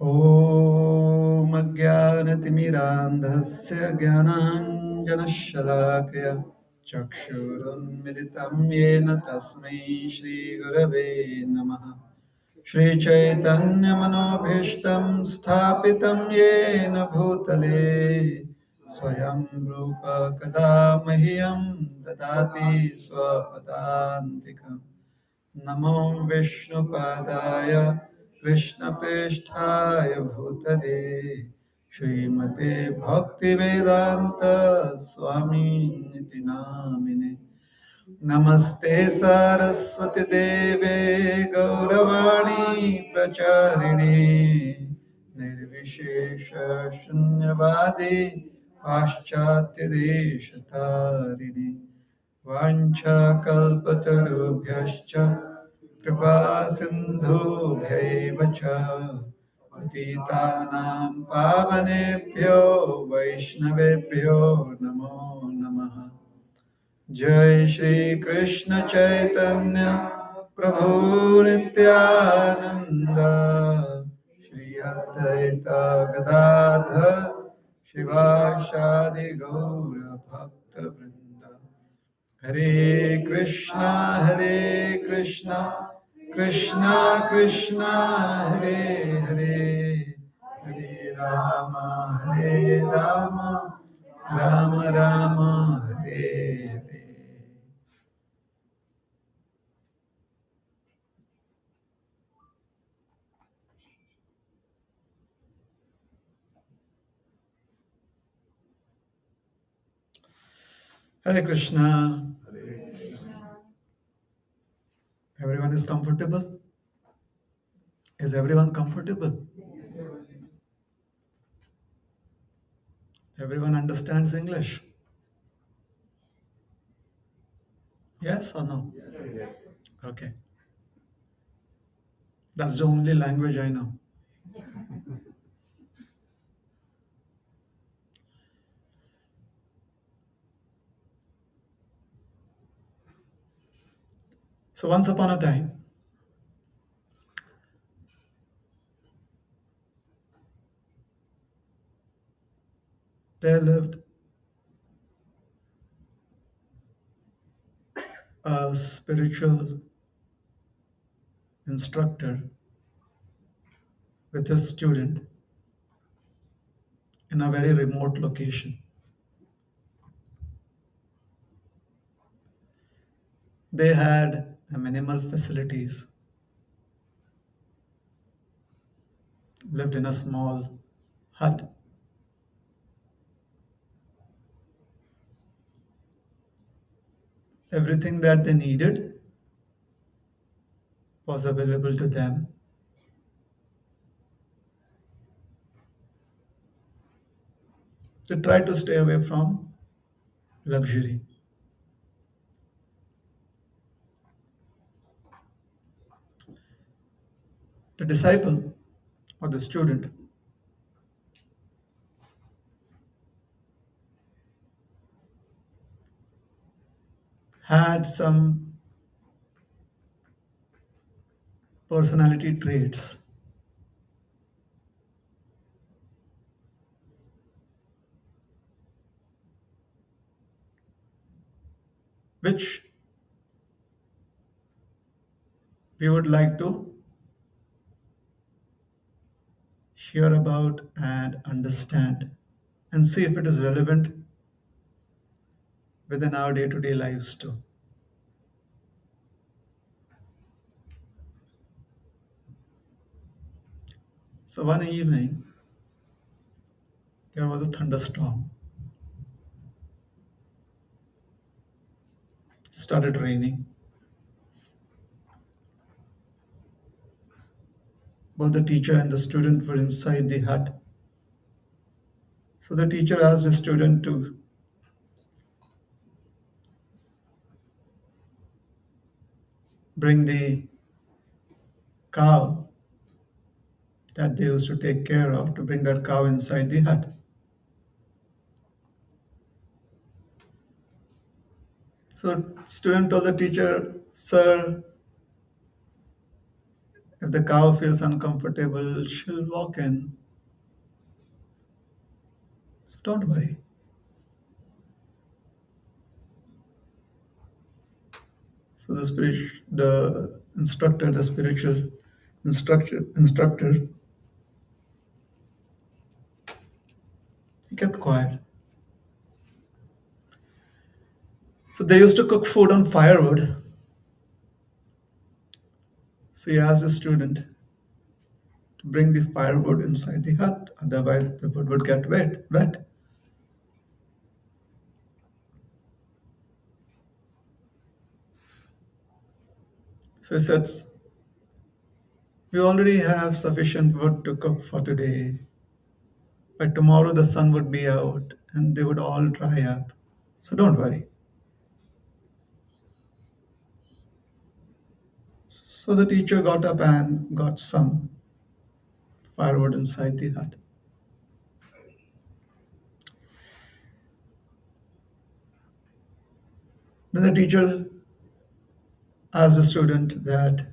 ॐ अज्ञानतिमिरान्धस्य ज्ञानाञ्जनशलाकया चक्षुरुन्मिलितं येन तस्मै श्रीगुरवे नमः। श्रीचैतन्यमनोभीष्टं स्थापितं येन भूतले स्वयं रूप कदा मह्यं ददाति स्वपदान्तिकम्। नमो विष्णुपादाय कृष्णप्रेष्ठाय भूतले श्रीमते भक्तिवेदान्त स्वामिनिति नामिने। नमस्ते सारस्वती देवे गौरवाणी प्रचारिणे निर्विशेष शून्यवादी पाश्चात्य देशतारिणे वाञ्छाकल्पतरुभ्यश्च कृपा सिन्धुभ्यैव च पतितानां पावनेभ्यो वैष्णवेभ्यो नमो नमः। जय श्री कृष्ण चैतन्य प्रभु नित्यानंद श्री अद्वैत गदाधर शिवासादि गौर भक्त वृंद। हरे कृष्णा कृष्णा कृष्णा हरे हरे, हरे Ram Ram Ram Hare Hare. Hare Krishna. Everyone is comfortable? Is everyone comfortable? Everyone understands English? Yes or no? Okay. That's the only language I know. So once upon a time, there lived a spiritual instructor with his student in a very remote location. They had minimal facilities, lived in a small hut. Everything that they needed was available to them. They tried to stay away from luxury. The disciple or the student had some personality traits which we would like to hear about and understand and see if it is relevant within our day to day lives too. So one evening, there was a thunderstorm. It started raining. Both the teacher and the student were inside the hut. So the teacher asked the student to bring the cow that they used to take care of, to bring that cow inside the hut. So student told the teacher, "Sir, If the cow feels uncomfortable, she'll walk in. So don't worry. So the instructor, the spiritual instructor, he kept quiet. So they used to cook food on firewood. So he asked the student to bring the firewood inside the hut, otherwise the wood would get wet. So he said, we already have sufficient wood to cook for today. By tomorrow the sun would be out and they would all dry up. So don't worry. So the teacher got up and got some firewood inside the hut. Then the teacher asked the student that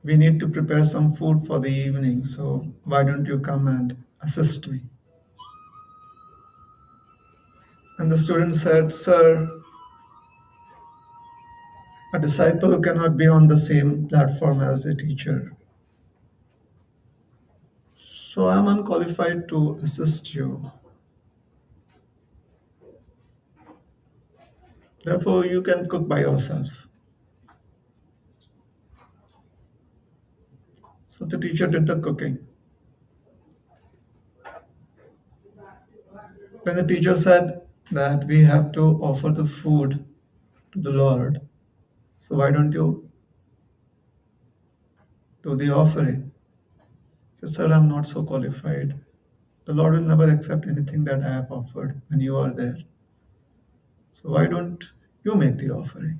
we need to prepare some food for the evening, so why don't you come and assist me? And the student said, sir, a disciple cannot be on the same platform as the teacher. So I'm unqualified to assist you. Therefore, you can cook by yourself. So the teacher did the cooking. When the teacher said that we have to offer the food to the Lord, so why don't you do the offering? He said, sir, I'm not so qualified. The Lord will never accept anything that I have offered when you are there. So why don't you make the offering?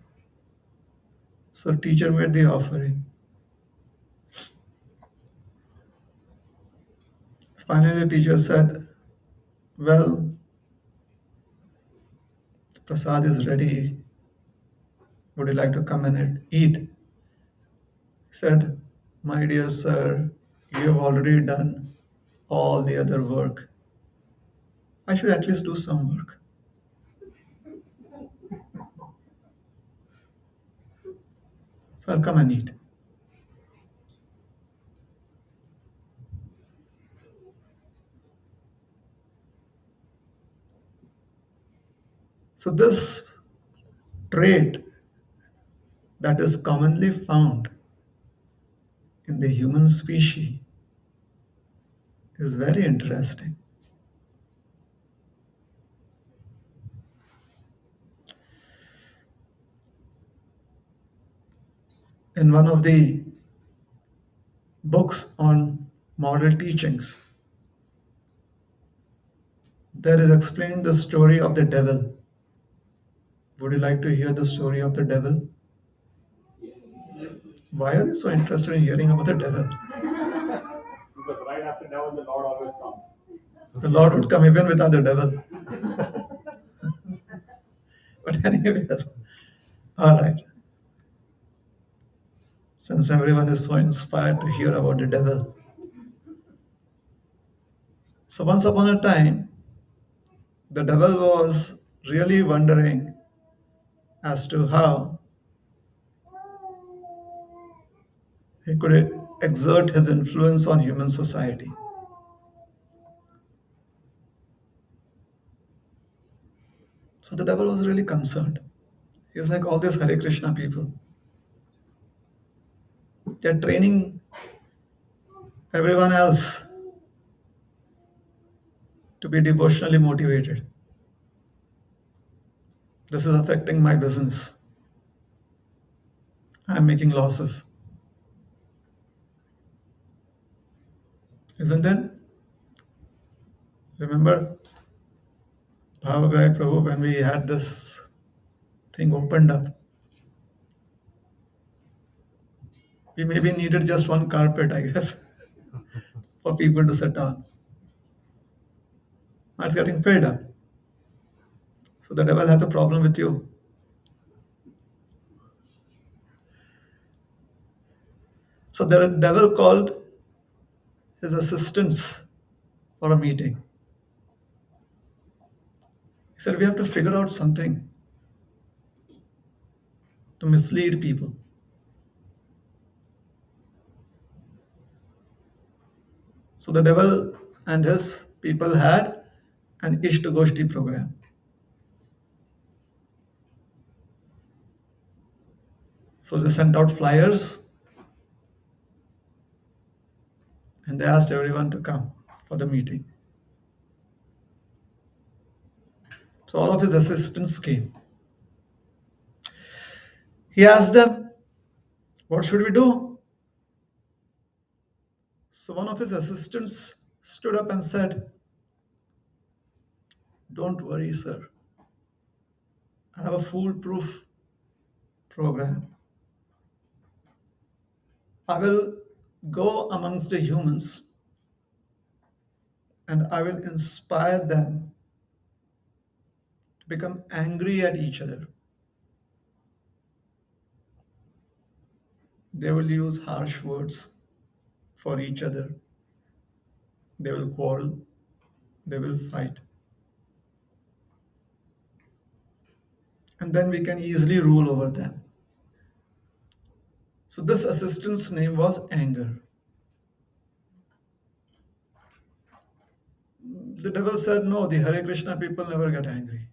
So teacher made the offering. Finally the teacher said, well, the prasad is ready. Would you like to come and eat? He said, my dear sir, you have already done all the other work. I should at least do some work. So I'll come and eat. So this trait that is commonly found in the human species is very interesting. In one of the books on moral teachings, there is explained the story of the devil. Would you like to hear the story of the devil? Why are you so interested in hearing about the devil? Because right after devil, the Lord always comes. The Lord would come even without the devil. But anyways, all right. Since everyone is so inspired to hear about the devil. So once upon a time, the devil was really wondering as to how he could exert his influence on human society. So the devil was really concerned. He was like, all these Hare Krishna people, they're training everyone else to be devotionally motivated. This is affecting my business. I'm making losses. Isn't it? Remember, Prabhu, when we had this thing opened up, we maybe needed just one carpet, I guess, for people to sit on. Now it's getting filled up. So the devil has a problem with you. So the devil called his assistants for a meeting. He said, we have to figure out something to mislead people. So the devil and his people had an Ishtagoshti program. So they sent out flyers and they asked everyone to come for the meeting. So all of his assistants came. He asked them, what should we do? So one of his assistants stood up and said, don't worry, sir. I have a foolproof program. I will go amongst the humans and I will inspire them to become angry at each other. They will use harsh words for each other. They will quarrel. They will fight. And then we can easily rule over them. So this assistant's name was Anger. The devil said, no, the Hare Krishna people never get angry.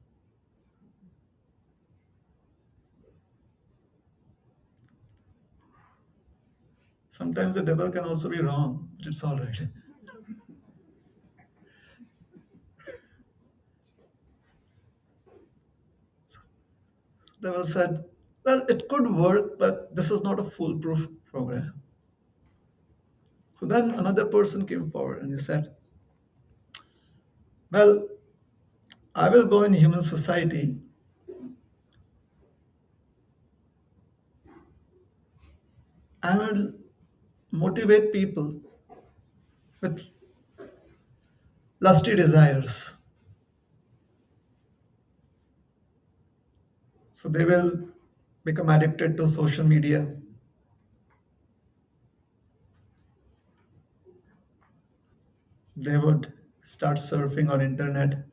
Sometimes the devil can also be wrong, but it's all right. The devil said, well, it could work, but this is not a foolproof program. So then another person came forward and he said, well, I will go in human society. I will motivate people with lusty desires. So they will become addicted to social media. They would start surfing on internet,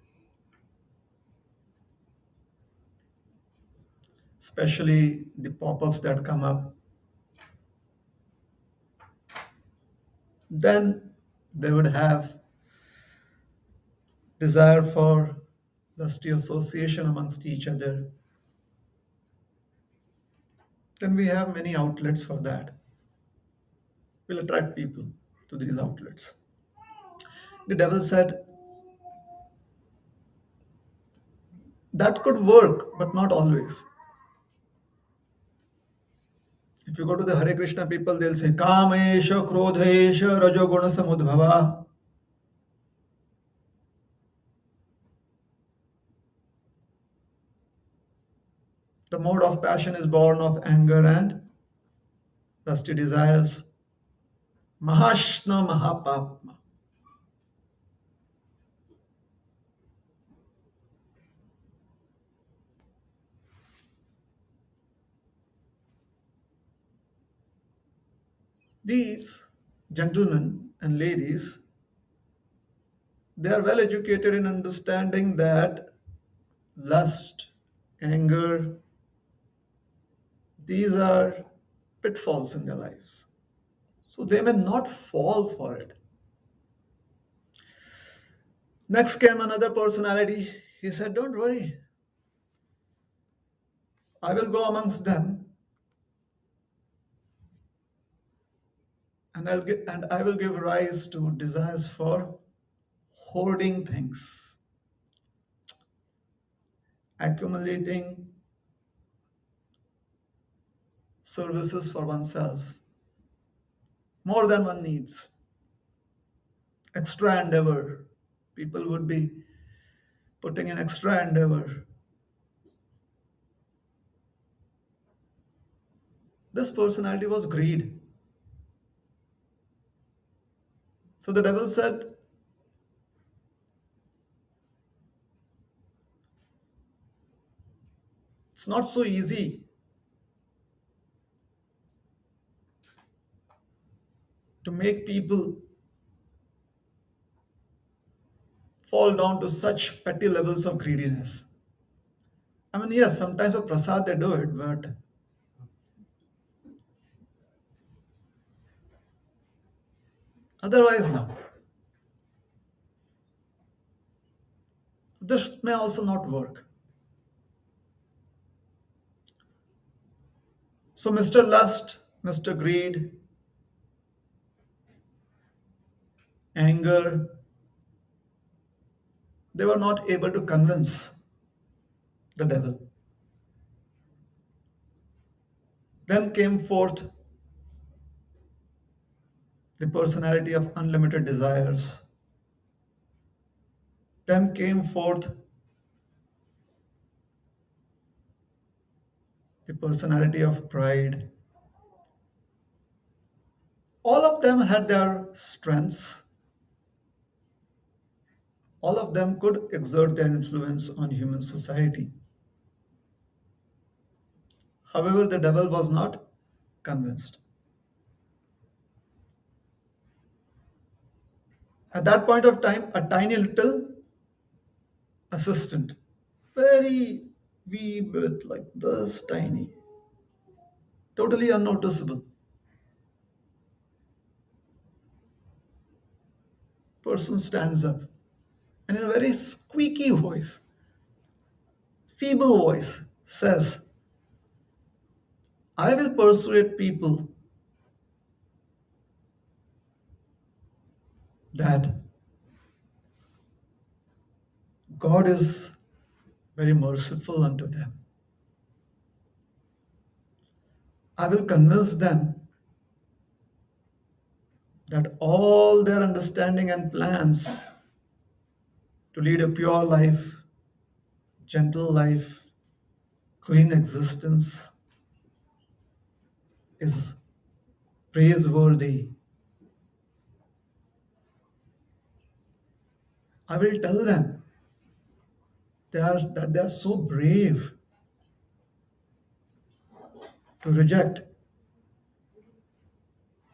especially the pop-ups that come up. Then they would have desire for lusty association amongst each other. Then we have many outlets for that. We'll attract people to these outlets. The devil said, that could work, but not always. If you go to the Hare Krishna people, they'll say, Kamesha, Krodhesha, Rajoguna Samudbhava. The mode of passion is born of anger and lusty desires. Mahashna Mahapapma. These gentlemen and ladies, they are well educated in understanding that lust, anger, these are pitfalls in their lives. So they may not fall for it. Next came another personality. He said, don't worry. I will go amongst them and I will give rise to desires for hoarding things, accumulating services for oneself, more than one needs, extra endeavor. People would be putting in extra endeavor. This personality was greed. So the devil said, it's not so easy to make people fall down to such petty levels of greediness. I mean, yes, sometimes for prasad they do it, but otherwise, no. This may also not work. So, Mr. Lust, Mr. Greed, anger, they were not able to convince the devil. Then came forth the personality of unlimited desires. Then came forth the personality of pride. All of them had their strengths. All of them could exert their influence on human society. However, the devil was not convinced. At that point of time, a tiny little assistant, very wee bit like this tiny, totally unnoticeable person stands up and in a very squeaky voice, feeble voice, says, I will persuade people that God is very merciful unto them. I will convince them that all their understanding and plans to lead a pure life, gentle life, clean existence is praiseworthy. I will tell them that they are so brave to reject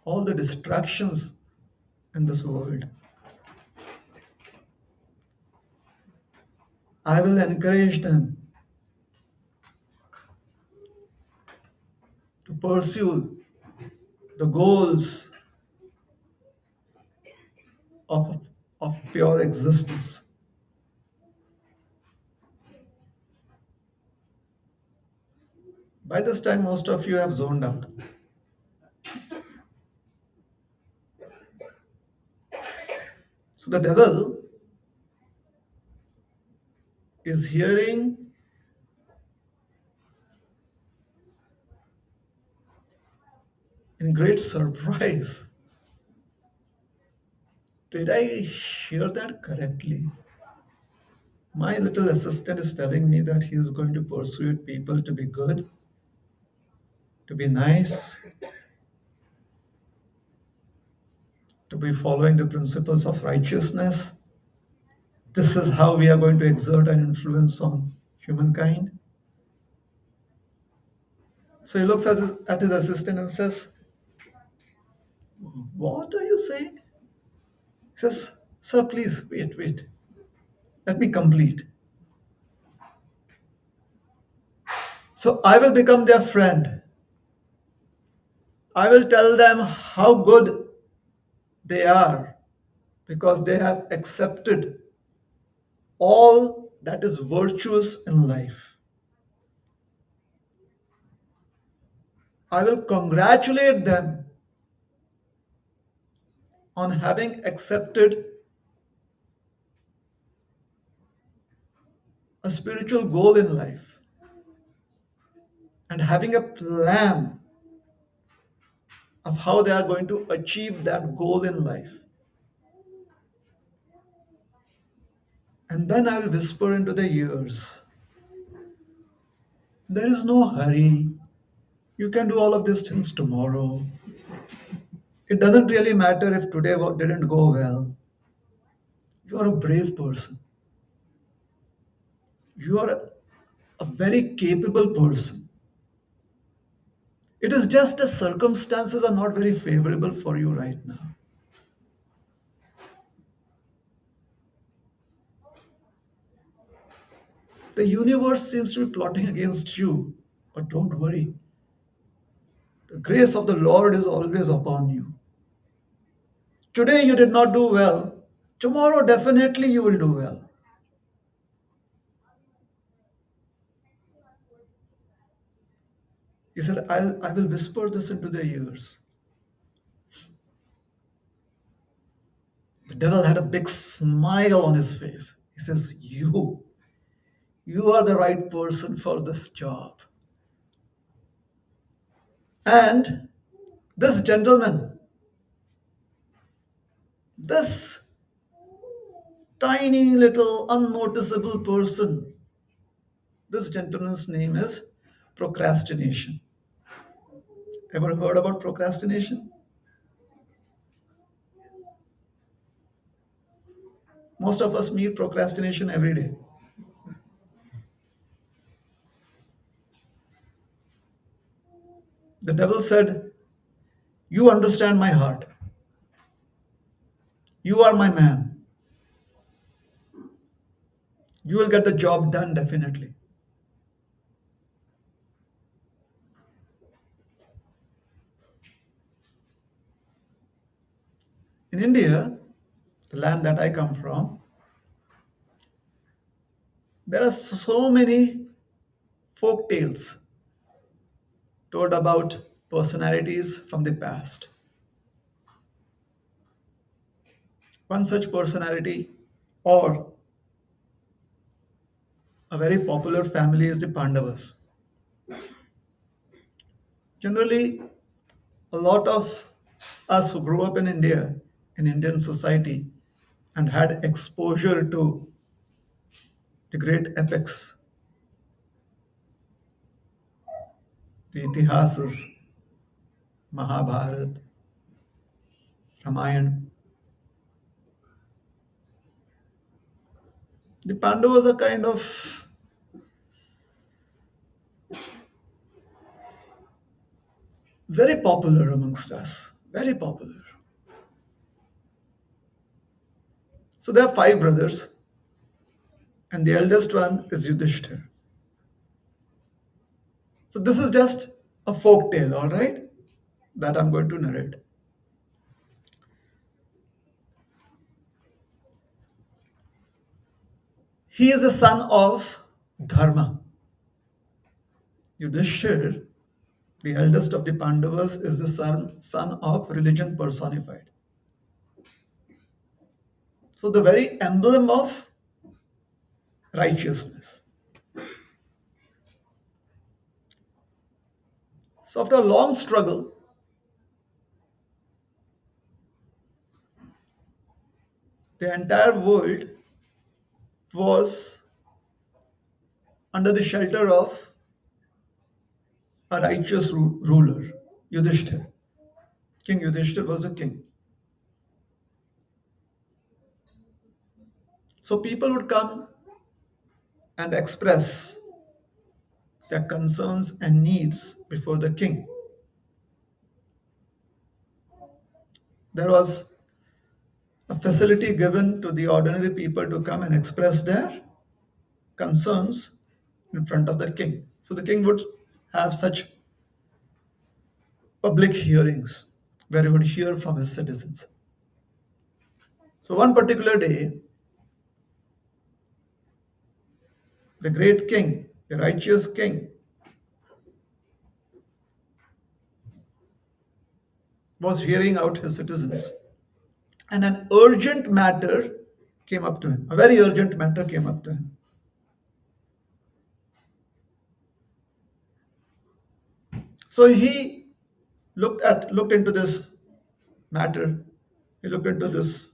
all the distractions in this world. I will encourage them to pursue the goals of, of pure existence. By this time, most of you have zoned out. So the devil is hearing in great surprise. Did I hear that correctly? My little assistant is telling me that he is going to persuade people to be good, to be nice, to be following the principles of righteousness. This is how we are going to exert an influence on humankind. So he looks at his assistant and says, what are you saying? He says, sir, please wait. Let me complete. So I will become their friend. I will tell them how good they are because they have accepted all that is virtuous in life. I will congratulate them on having accepted a spiritual goal in life and having a plan of how they are going to achieve that goal in life. And then I will whisper into their ears, there is no hurry. You can do all of these things tomorrow. It doesn't really matter if today didn't go well. You are a brave person. You are a very capable person. It is just the circumstances are not very favorable for you right now. The universe seems to be plotting against you, but don't worry. The grace of the Lord is always upon you. Today you did not do well. Tomorrow definitely you will do well. He said, I will whisper this into their ears. The devil had a big smile on his face. He says, you are the right person for this job. And this gentleman, this tiny little unnoticeable person, this gentleman's name is procrastination. Ever heard about procrastination? Most of us meet procrastination every day. The devil said, you understand my heart. You are my man. You will get the job done definitely. In India, the land that I come from, there are so many folk tales told about personalities from the past. One such personality or a very popular family is the Pandavas. Generally, a lot of us who grew up in India, in Indian society, and had exposure to the great epics, the Itihasas, Mahabharata, Ramayana. The Pandavas are kind of very popular amongst us, very popular. So there are five brothers, and the eldest one is Yudhishthir. So this is just a folk tale, all right, that I'm going to narrate. He is a son of Dharma. Yudhishthir, the eldest of the Pandavas, is the son of religion personified. So the very emblem of righteousness. So after a long struggle, the entire world was under the shelter of a righteous ruler, Yudhishthir. King Yudhishthir was a king. So people would come and express their concerns and needs before the king. There was a facility given to the ordinary people to come and express their concerns in front of the king. So the king would have such public hearings where he would hear from his citizens. So one particular day, the great king, the righteous king, was hearing out his citizens, and an urgent matter came up to him. A very urgent matter came up to him. So he looked into this matter. He looked into this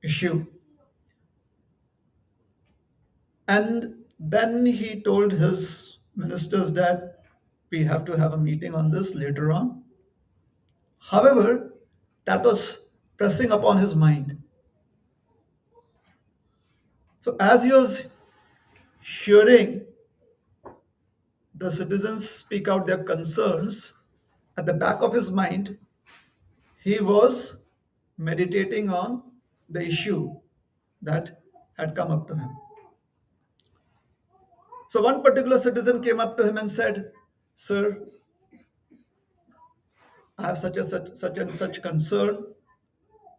issue, and then he told his ministers that we have to have a meeting on this later on. However, that was pressing upon his mind. So as he was hearing the citizens speak out their concerns, At the back of his mind, he was meditating on the issue that had come up to him. So one particular citizen came up to him and said, "Sir, I have such and such concern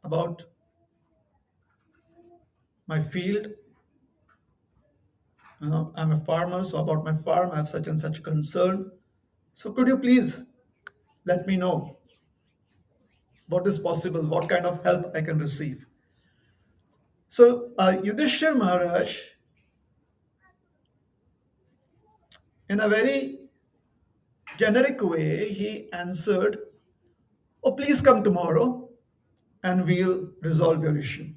about my field. I'm a farmer, so about my farm, I have such and such concern. So could you please let me know what is possible, what kind of help I can receive?" So Yudhishthir Maharaj, in a very generic way, he answered, "Oh, please come tomorrow and we'll resolve your issue."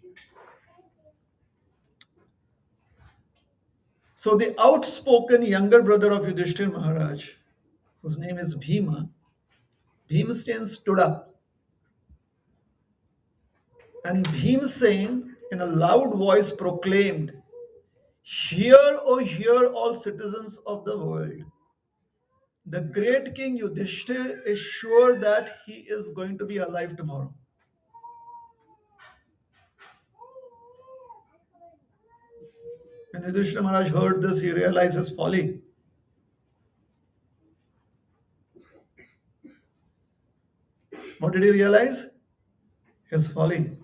So the outspoken younger brother of Yudhishthir Maharaj, whose name is Bhima, Bhimsen stood up, and Bhimsen, in a loud voice, proclaimed, "Hear, O hear, all citizens of the world. The great king Yudhishthir is sure that he is going to be alive tomorrow." When Yudhishthira Maharaj heard this, he realized his folly. What did he realize? His folly.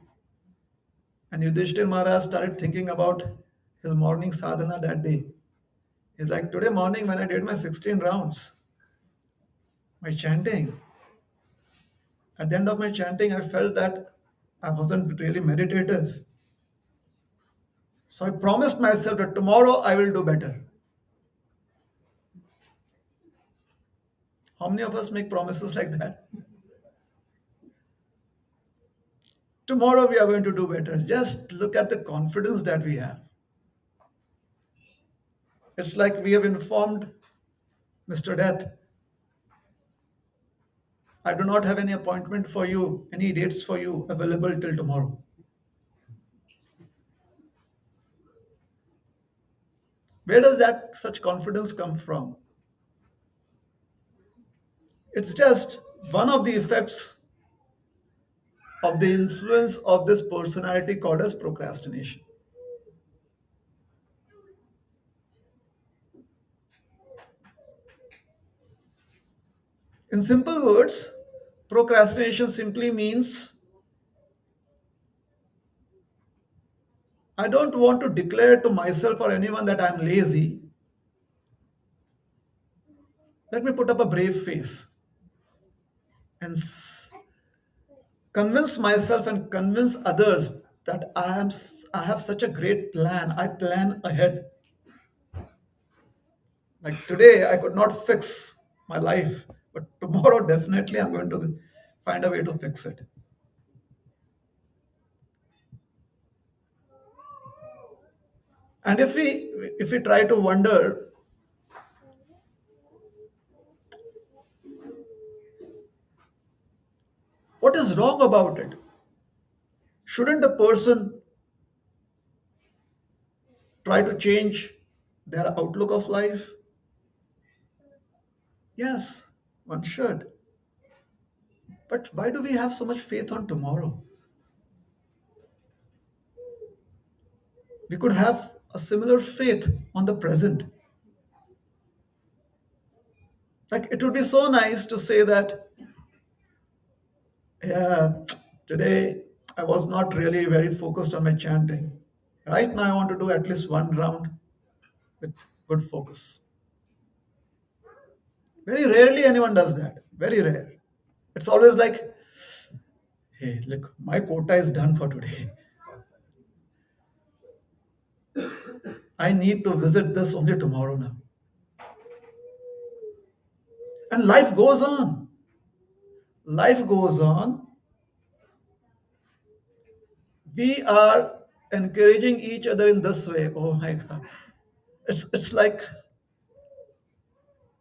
And Yudhishthira Maharaj started thinking about his morning sadhana that day. He's like, today morning when I did my 16 rounds, my chanting, at the end of my chanting, I felt that I wasn't really meditative. So I promised myself that tomorrow I will do better. How many of us make promises like that? Tomorrow we are going to do better. Just look at the confidence that we have. It's like we have informed Mr. Death, "I do not have any appointment for you, any dates for you available till tomorrow." Where does that such confidence come from? It's just one of the effects of the influence of this personality called as procrastination. In simple words, procrastination simply means I don't want to declare to myself or anyone that I'm lazy. Let me put up a brave face and convince myself and convince others that I have such a great plan. I plan ahead. Like today, I could not fix my life, but tomorrow, definitely, I'm going to find a way to fix it. And if we try to wonder, what is wrong about it? Shouldn't a person try to change their outlook of life? Yes, one should. But why do we have so much faith on tomorrow? We could have a similar faith on the present. Like it would be so nice to say that, yeah, today I was not really very focused on my chanting. Right now, I want to do at least one round with good focus. Very rarely anyone does that. Very rare. It's always like, hey, look, my quota is done for today. I need to visit this only tomorrow now. And life goes on. Life goes on. We are encouraging each other in this way. Oh my God. It's like,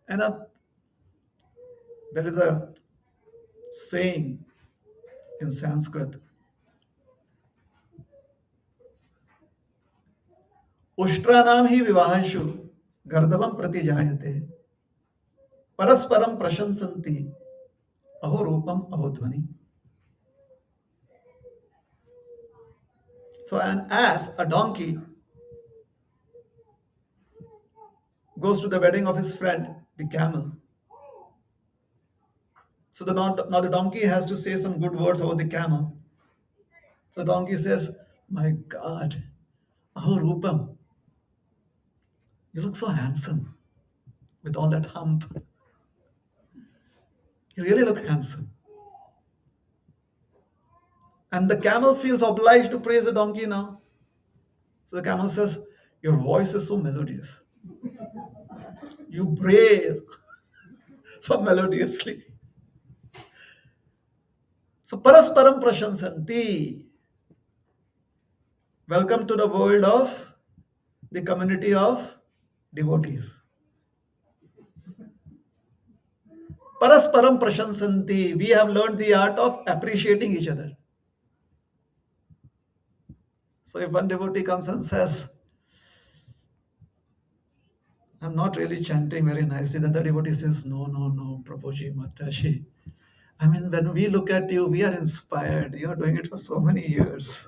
and there is a saying in Sanskrit, उष्ट्राणाम ही विवाहेषु गर्दभं प्रति जायते परस्परं प्रशंसन्ति Aho Rupam, Aho Dhvani. So an ass, a donkey, goes to the wedding of his friend, the camel. So now the donkey has to say some good words about the camel. So the donkey says, "My God, Aho Rupam, you look so handsome with all that hump. You really look handsome." And the camel feels obliged to praise the donkey now. So the camel says, "Your voice is so melodious. You bray so melodiously." So parasparam prashansanti. Welcome to the world of the community of devotees. Parasparam prashansanti. We have learned the art of appreciating each other. So if one devotee comes and says, "I'm not really chanting very nicely," the other devotee says, "No, no, no, Prabhuji, Mataji. I mean, when we look at you, we are inspired. You're doing it for so many years."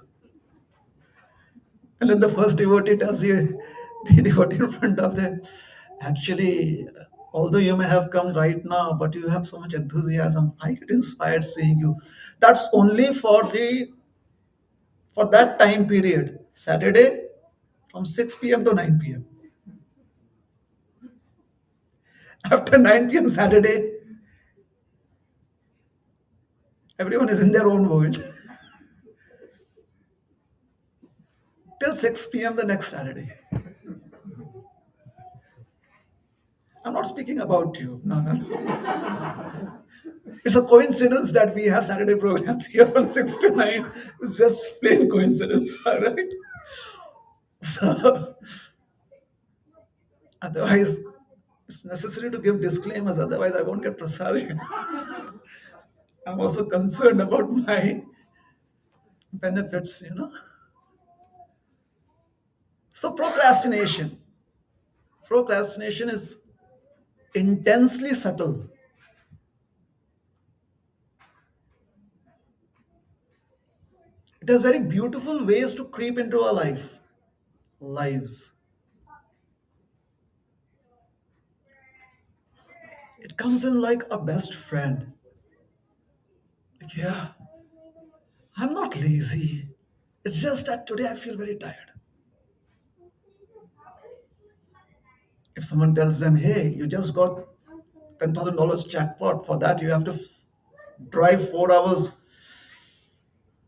And then the first devotee tells you, the devotee in front of them, "Actually, although you may have come right now, but you have so much enthusiasm. I get inspired seeing you." That's only for that time period, Saturday from 6 p.m. to 9 p.m. After 9 p.m. Saturday, everyone is in their own world till 6 p.m. the next Saturday. I'm not speaking about you. No, no, no. It's a coincidence that we have Saturday programs here from 6 to 9. It's just plain coincidence, all right? So, otherwise, it's necessary to give disclaimers, otherwise, I won't get prasad. I'm also concerned about my benefits. So, procrastination. Procrastination is intensely subtle. It has very beautiful ways to creep into our lives. It comes in like a best friend. Like, yeah, I'm not lazy. It's just that today I feel very tired. If someone tells them, "Hey, you just got $10,000 jackpot, for that you have to drive 4 hours,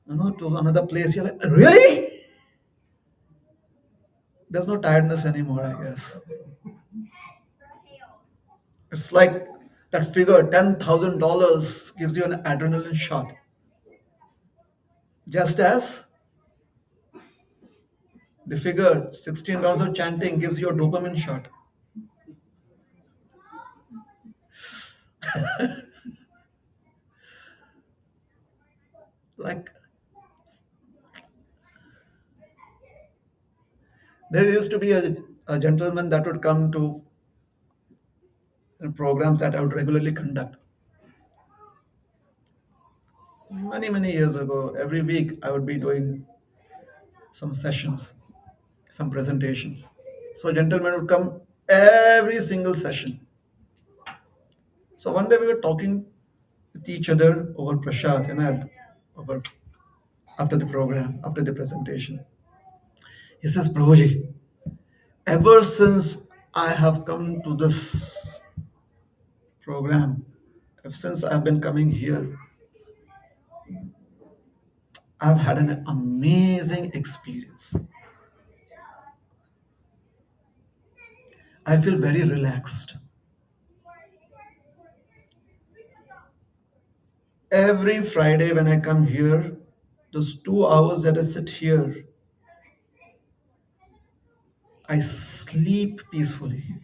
to another place," you're like, "Really?" There's no tiredness anymore, I guess. It's like that figure, $10,000 gives you an adrenaline shot. Just as the figure, $16 of chanting gives you a dopamine shot. Like, there used to be a gentleman that would come to programs that I would regularly conduct. Many, many years ago, every week I would be doing some sessions, some presentations. So, a gentleman would come every single session. So, one day we were talking with each other over prasad, over, after the program, after the presentation. He says, "Prabhuji, ever since I have come to this program, ever since I've been coming here, I've had an amazing experience. I feel very relaxed. Every Friday when I come here, those 2 hours that I sit here, I sleep peacefully."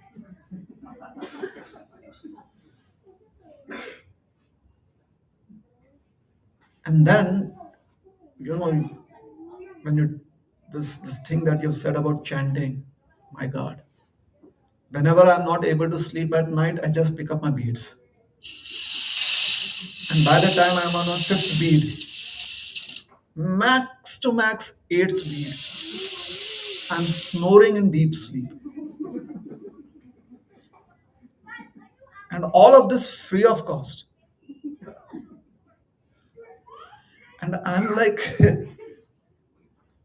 And then, you know, when you this thing that you've said about chanting, my God, whenever I'm not able to sleep at night, I just pick up my beads. And by the time I'm on a fifth bead, max to max eighth bead, I'm snoring in deep sleep. And all of this free of cost. And I'm like,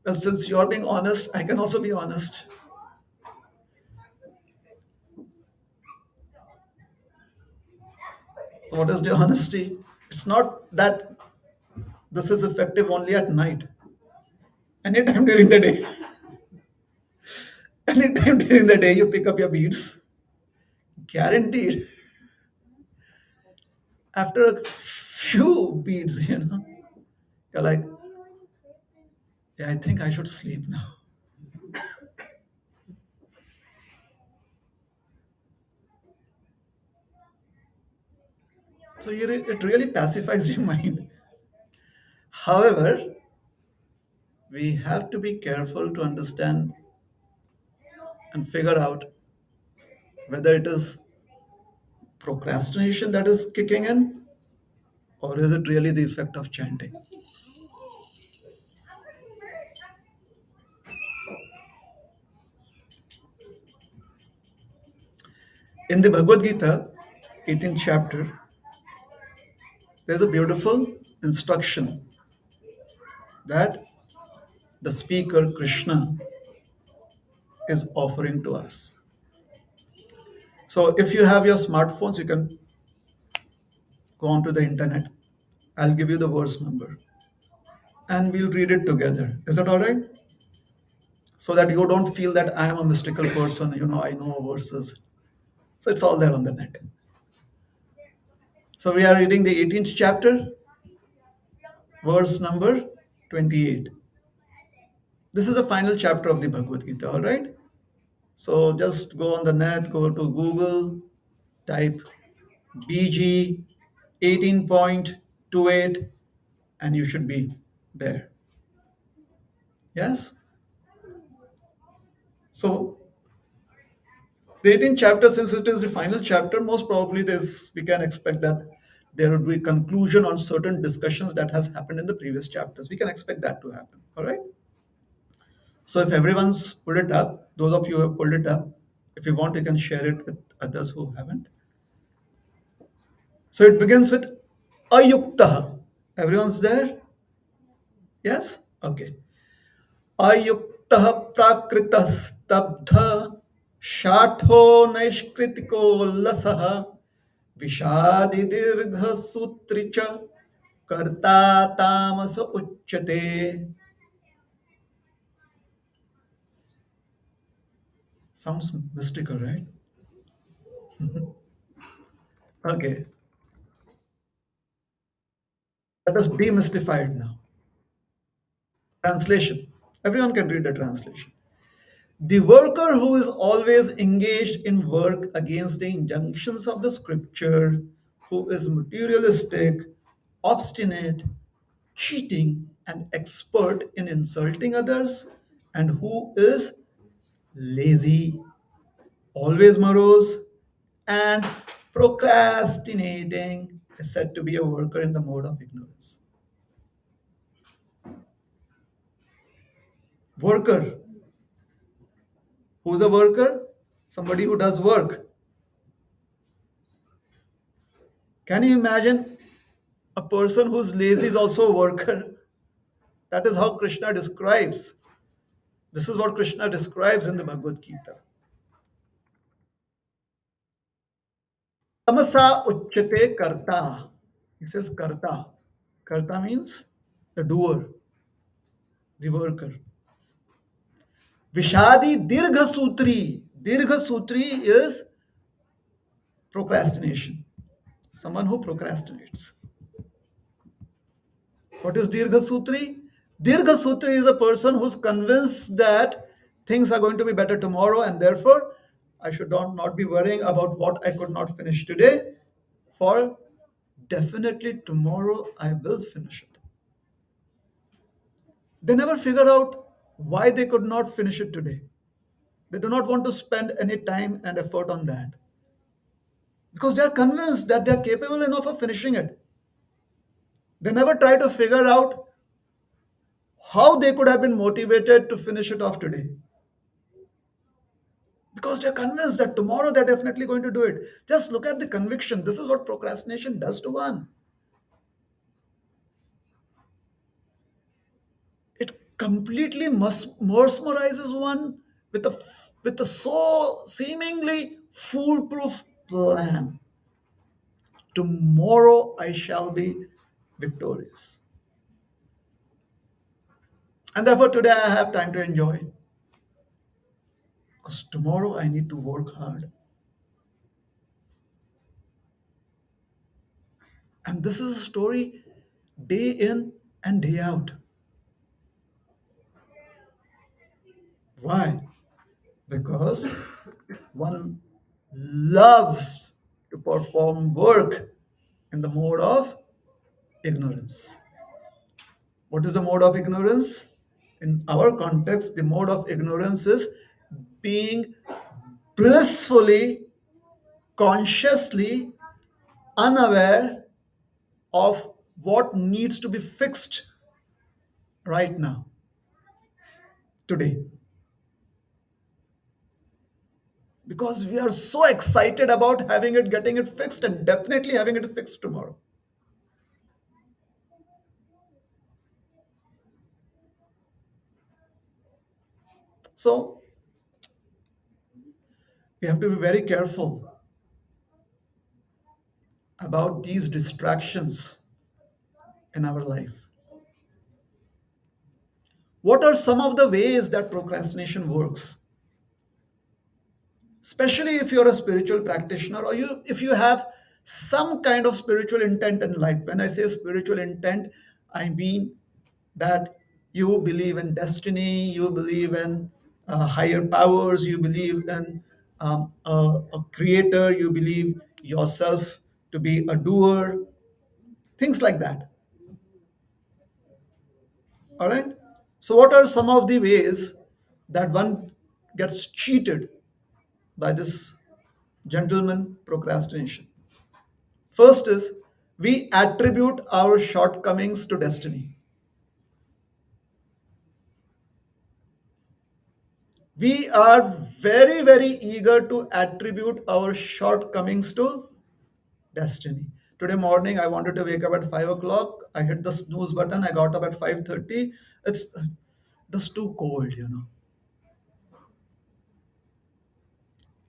well, since you're being honest, I can also be honest. So, what is the honesty? It's not that this is effective only at night, anytime during the day. Anytime during the day, you pick up your beads, guaranteed. After a few beads, you're like, yeah, I think I should sleep now. So it really pacifies your mind. However, we have to be careful to understand and figure out whether it is procrastination that is kicking in, or is it really the effect of chanting. In the Bhagavad Gita, 18th chapter, there's a beautiful instruction that the speaker Krishna is offering to us. So if you have your smartphones, you can go onto the internet. I'll give you the verse number and we'll read it together. Is that all right? So that you don't feel that I am a mystical person, I know verses. So it's all there on the net. So we are reading the 18th chapter, verse number 28. This is the final chapter of the Bhagavad Gita, all right? So just go on the net, go to Google, type BG 18.28, and you should be there. Yes? So the 18th chapter, since it is the final chapter, most probably we can expect that there would be conclusion on certain discussions that has happened in the previous chapters. We can expect that to happen. All right. So if everyone's pulled it up, those of you who have pulled it up, if you want, you can share it with others who haven't. So it begins with ayukta. Everyone's there? Yes? Okay. अयुक्तः प्राकृतस्तब्धः शाठो नैष्कृतिकोल्लसः विषादि दीर्घसूत्री च कर्ता तामस उच्यते. Sounds mystical, right? Okay, let us demystify it now. Translation. Everyone can read the translation. The worker who is always engaged in work against the injunctions of the scripture, who is materialistic, obstinate, cheating, and expert in insulting others, and who is lazy, always morose, and procrastinating, is said to be a worker in the mode of ignorance. Worker. Who's a worker? Somebody who does work. Can you imagine a person who's lazy is also a worker? That is how Krishna describes. This is what Krishna describes in the Bhagavad Gita. Tamasa uchyate karta. He says karta. Karta means the doer, the worker. Vishadi dirgha sutri. Dirgha sutri is procrastination. Someone who procrastinates. What is dirgha sutri? Dirgha sutri is a person who's convinced that things are going to be better tomorrow and therefore I should not be worrying about what I could not finish today, for definitely tomorrow I will finish it. They never figure out why they could not finish it today. They do not want to spend any time and effort on that because they are convinced that they are capable enough of finishing it. They never try to figure out how they could have been motivated to finish it off today, because they're convinced that tomorrow they're definitely going to do it. Just look at the conviction. This is what procrastination does to one. It completely mesmerizes one with a so seemingly foolproof plan. Tomorrow I shall be victorious. And therefore, today I have time to enjoy. Because tomorrow I need to work hard. And this is a story day in and day out. Why? Because one loves to perform work in the mode of ignorance. What is the mode of ignorance? In our context, the mode of ignorance is being blissfully, consciously unaware of what needs to be fixed right now, today. Because we are so excited about getting it fixed, and definitely having it fixed tomorrow. So we have to be very careful about these distractions in our life. What are some of the ways that procrastination works? Especially if you're a spiritual practitioner, or if you have some kind of spiritual intent in life. When I say spiritual intent, I mean that you believe in destiny, you believe in higher powers, you believe in a creator, you believe yourself to be a doer, things like that. All right. So what are some of the ways that one gets cheated by this gentleman procrastination? First is, we attribute our shortcomings to destiny. We are very, very eager to attribute our shortcomings to destiny. Today morning, I wanted to wake up at 5 o'clock. I hit the snooze button. I got up at 5:30. It's just too cold.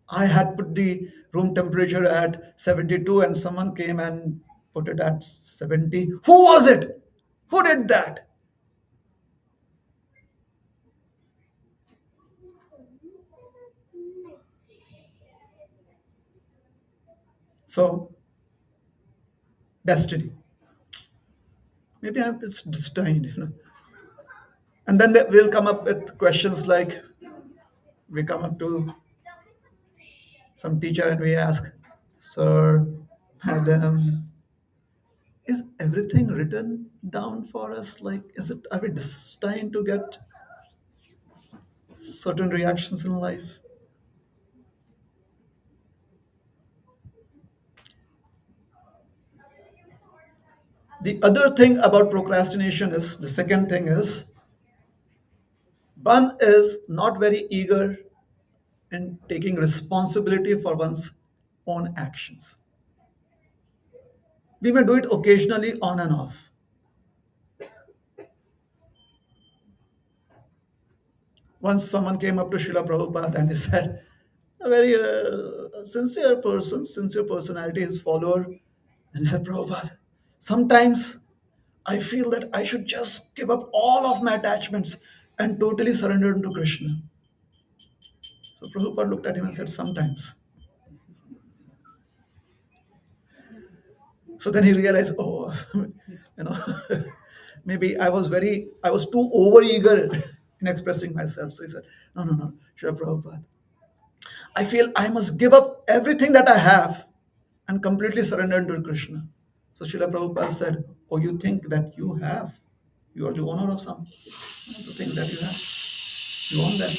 I had put the room temperature at 72, and someone came and put it at 70. Who was it? Who did that? So, destiny. Maybe I'm just destined. And then we'll come up with questions like, we come up to some teacher and we ask, Sir, Madam, is everything written down for us? Like, are we destined to get certain reactions in life? The other thing about procrastination is, the second thing is, one is not very eager in taking responsibility for one's own actions. We may do it occasionally on and off. Once someone came up to Srila Prabhupada and he said, a very sincere person, sincere personality, his follower, and he said, Prabhupada, sometimes I feel that I should just give up all of my attachments and totally surrender to Krishna. So Prabhupada looked at him and said, sometimes. So then he realized, oh, you know, maybe I was too overeager in expressing myself. So he said, no, no, no, Srila Prabhupada, I feel I must give up everything that I have and completely surrender to Krishna. So Srila Prabhupada said, oh, you think that you are the owner of some of the things that you have. You own them.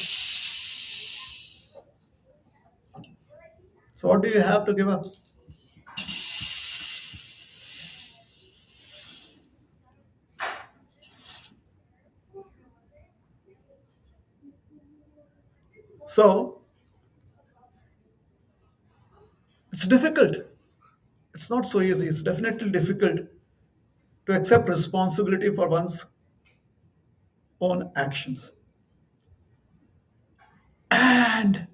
So what do you have to give up? So it's difficult. It's not so easy. It's definitely difficult to accept responsibility for one's own actions. And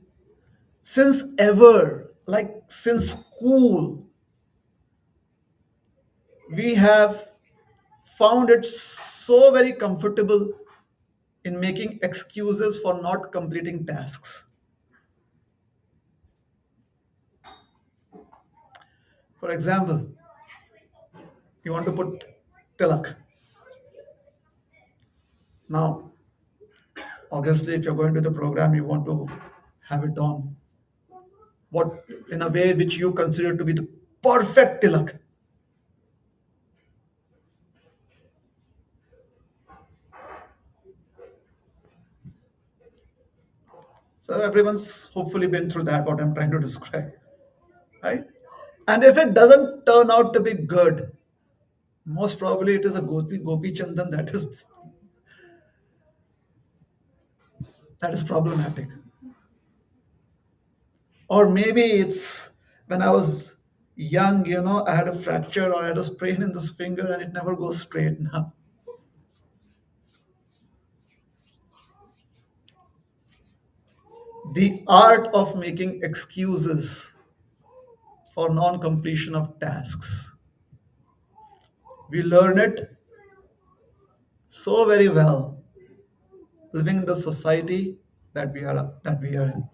since ever, like since school, we have found it so very comfortable in making excuses for not completing tasks. For example, you want to put tilak. Now, obviously, if you're going to the program, you want to have it on what in a way which you consider to be the perfect tilak. So everyone's hopefully been through that, what I'm trying to describe, right? And if it doesn't turn out to be good, most probably it is a gopi chandan that is problematic. Or maybe it's when I was young, I had a fracture or I had a sprain in this finger and it never goes straight now. The art of making excuses for non completion of tasks. We learn it so very well living in the society that we are in.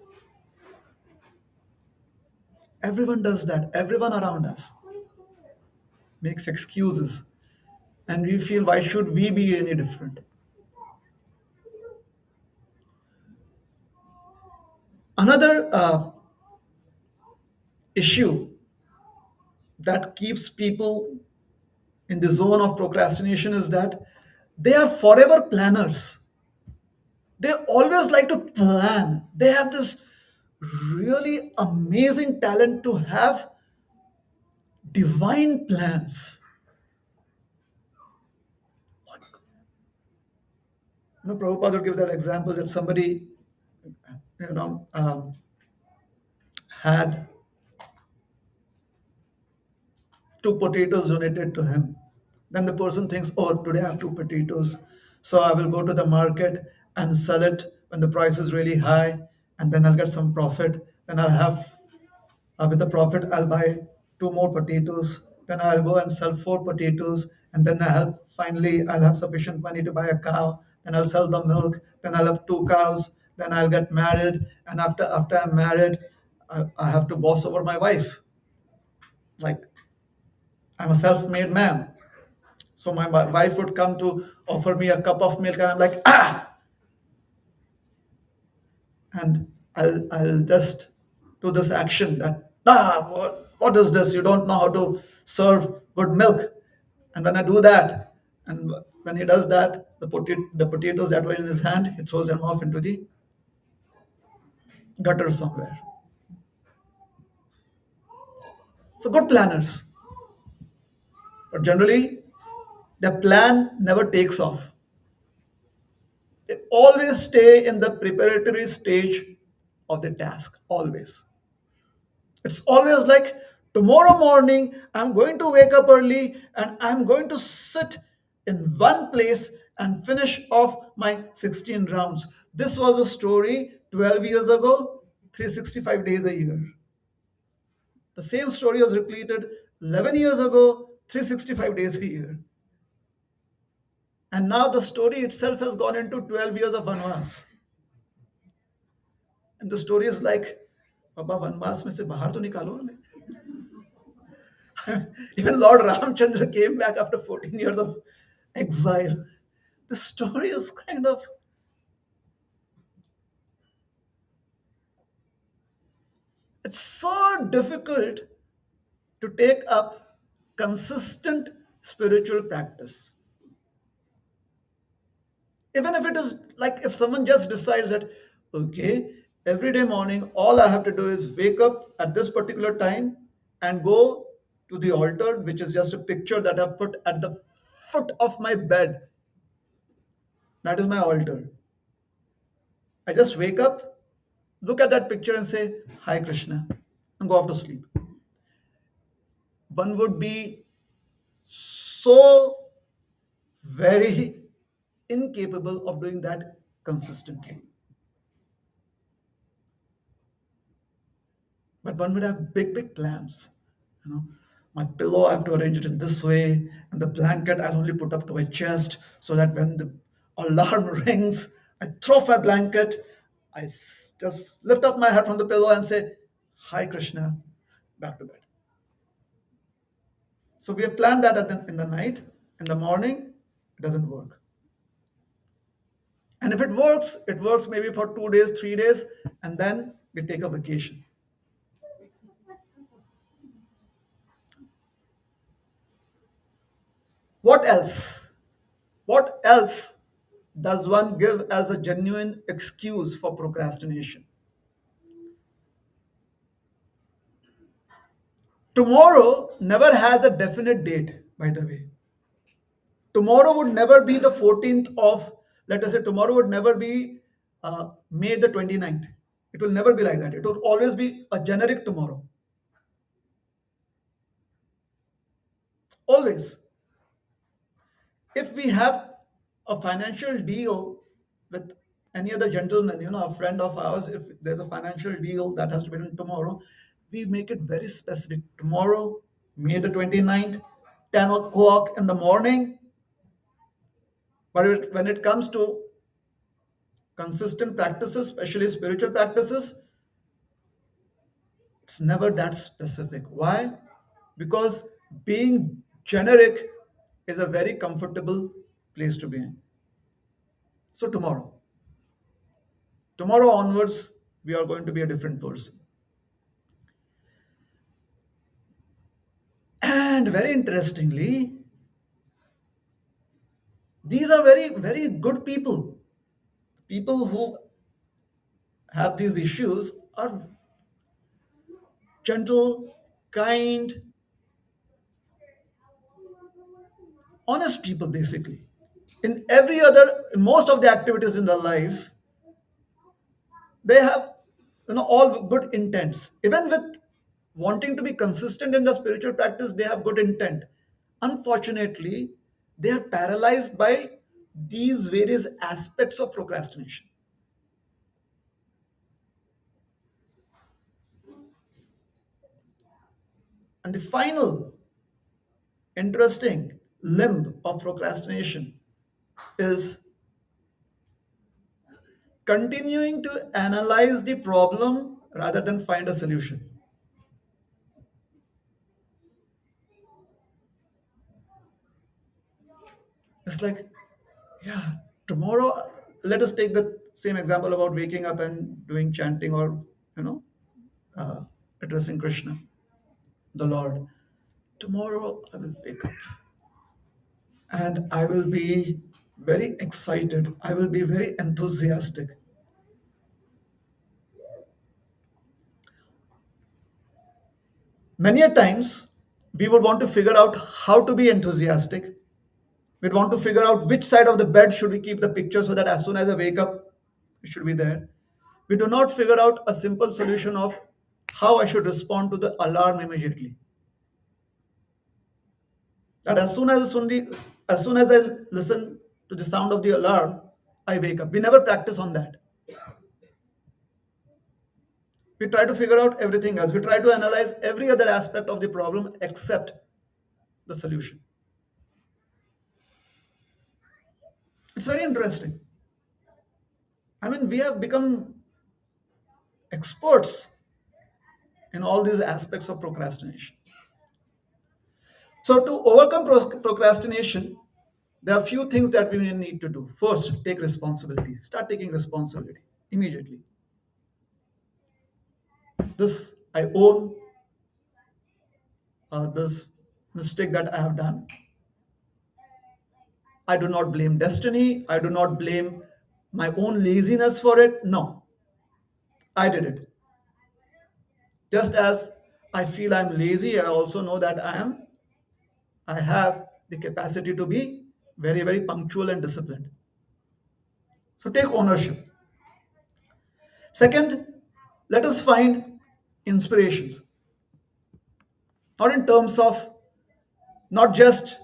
Everyone does that. Everyone around us makes excuses, and we feel why should we be any different? Another issue that keeps people in the zone of procrastination is that they are forever planners. They always like to plan. They have this really amazing talent to have divine plans. Prabhupada would give that example that somebody, you know, um, had two potatoes donated to him. Then the person thinks, oh, today I have two potatoes. So I will go to the market and sell it when the price is really high, and then I'll get some profit. Then I'll have, with the profit, I'll buy two more potatoes. Then I'll go and sell four potatoes, and then I'll have sufficient money to buy a cow. Then I'll sell the milk. Then I'll have two cows. Then I'll get married, and after I'm married, I have to boss over my wife. Like I'm a self-made man. So my wife would come to offer me a cup of milk, and I'm like, and I'll just do this action that, what is this? You don't know how to serve good milk. And when I do that, and when he does that, the potatoes that were in his hand, he throws them off into the gutter somewhere. So good planners, but generally the plan never takes off. They always stay in the preparatory stage of the task. Always. It's always like tomorrow morning, I'm going to wake up early and I'm going to sit in one place and finish off my 16 rounds. This was a story 12 years ago, 365 days a year. The same story was repeated 11 years ago, 365 days a year. And now the story itself has gone into 12 years of Vanvas. And the story is like, Baba Vanvas mein se bahar to nikalo hame. Even Lord Ramchandra came back after 14 years of exile. The story is kind of, it's so difficult to take up consistent spiritual practice. Even if it is like if someone just decides that, okay, every day morning, all I have to do is wake up at this particular time and go to the altar, which is just a picture that I've put at the foot of my bed. That is my altar. I just wake up, look at that picture and say, Hi Krishna, and go off to sleep. One would be so very incapable of doing that consistently. But one would have big, big plans. You know, my pillow, I have to arrange it in this way, and the blanket I'll only put up to my chest so that when the alarm rings, I throw off my blanket, just lift up my head from the pillow and say, Hi Krishna, back to bed. So we have planned that in the night. In the morning, it doesn't work. And if it works maybe for 2 days, 3 days, and then we take a vacation. What else? What else does one give as a genuine excuse for procrastination? Tomorrow never has a definite date, by the way. Tomorrow would never be the 14th of, let us say, tomorrow would never be May the 29th. It will never be like that. It will always be a generic tomorrow. Always. If we have a financial deal with any other gentleman, a friend of ours, if there's a financial deal that has to be done tomorrow, we make it very specific. Tomorrow, May the 29th, 10 o'clock in the morning. But when it comes to consistent practices, especially spiritual practices, it's never that specific. Why? Because being generic is a very comfortable place to be in. So, tomorrow onwards, we are going to be a different person. And very interestingly, these are very, very good people. People who have these issues are gentle, kind, honest people, basically. In most of the activities in their life, they have all good intents. Even with wanting to be consistent in the spiritual practice, they have good intent. Unfortunately, they are paralyzed by these various aspects of procrastination. And the final interesting limb of procrastination is continuing to analyze the problem rather than find a solution. It's like, yeah, tomorrow, let us take the same example about waking up and doing chanting or, you know, uh, addressing Krishna, the Lord. Tomorrow, I will wake up and I will be very excited. I will be very enthusiastic. Many a times, we would want to figure out how to be enthusiastic. We'd want to figure out which side of the bed should we keep the picture so that as soon as I wake up, it should be there. We do not figure out a simple solution of how I should respond to the alarm immediately. That as soon as I listen to the sound of the alarm, I wake up. We never practice on that. We try to figure out everything else. We try to analyze every other aspect of the problem except the solution. It's very interesting. I mean, we have become experts in all these aspects of procrastination. So, to overcome procrastination, there are few things that we may need to do. First, take responsibility. Start taking responsibility immediately. This I own this mistake that I have done. I do not blame destiny. I do not blame my own laziness for it. No, I did it. Just as I feel I'm lazy, I also know that I have the capacity to be very, very punctual and disciplined. So take ownership. Second, Let us find inspirations, not in terms of not just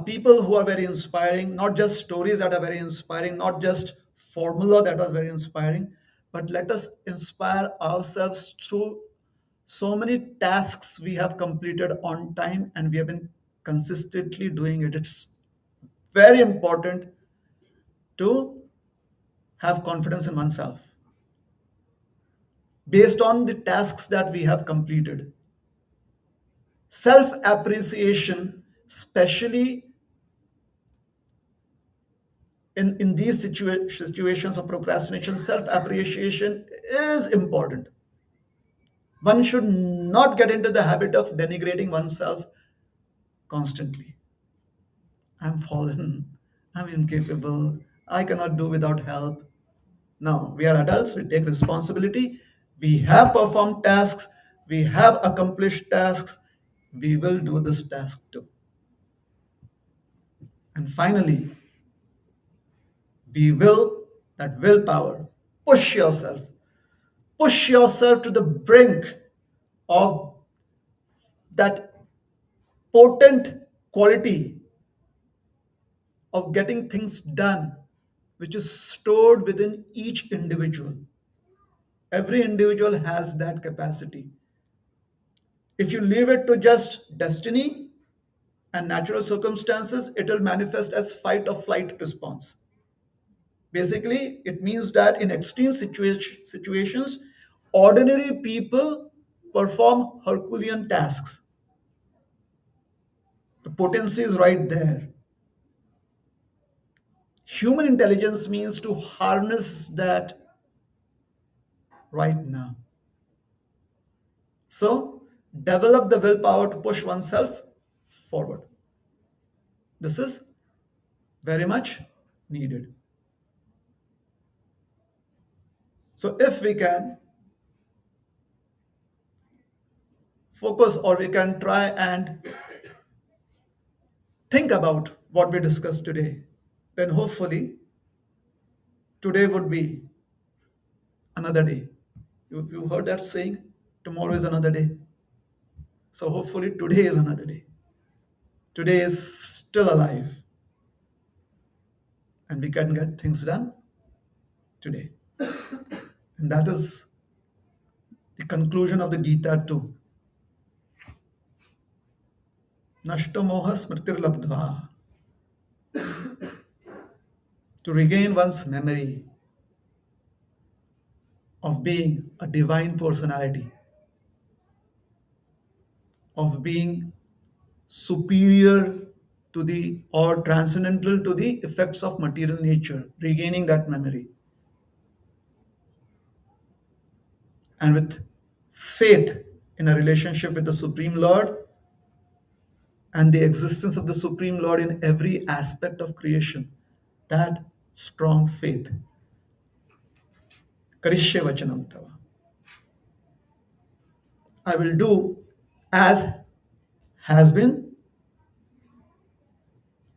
people who are very inspiring, not just stories that are very inspiring, not just formula that are very inspiring, but let us inspire ourselves through so many tasks we have completed on time and we have been consistently doing it. It's very important to have confidence in oneself based on the tasks that we have completed. Self appreciation, especially in these situations of procrastination, self appreciation is important. One should not get into the habit of denigrating oneself constantly. I'm fallen, I'm incapable, I cannot do without help. No, we are adults, we take responsibility, we have performed tasks, we have accomplished tasks, we will do this task too. And finally, we will, that willpower, push yourself, push yourself to the brink of that potent quality of getting things done, which is stored within each individual. Every individual has that capacity. If you leave it to just destiny and natural circumstances, it will manifest as fight or flight response. Basically, it means that in extreme situations, ordinary people perform Herculean tasks. The potency is right there. Human intelligence means to harness that right now. So, develop the willpower to push oneself forward. This is very much needed. So, if we can focus or we can try and think about what we discussed today, then hopefully today would be another day. You heard that saying? Tomorrow is another day. So, hopefully today is another day. Today is still alive and we can get things done today. And that is the conclusion of the Gita too. Nashto moha smritir labdha. To regain one's memory of being a divine personality, of being superior to the or transcendental to the effects of material nature, regaining that memory. And with faith in a relationship with the Supreme Lord and the existence of the Supreme Lord in every aspect of creation, that strong faith. Karishya vachanam tava. I will do as has been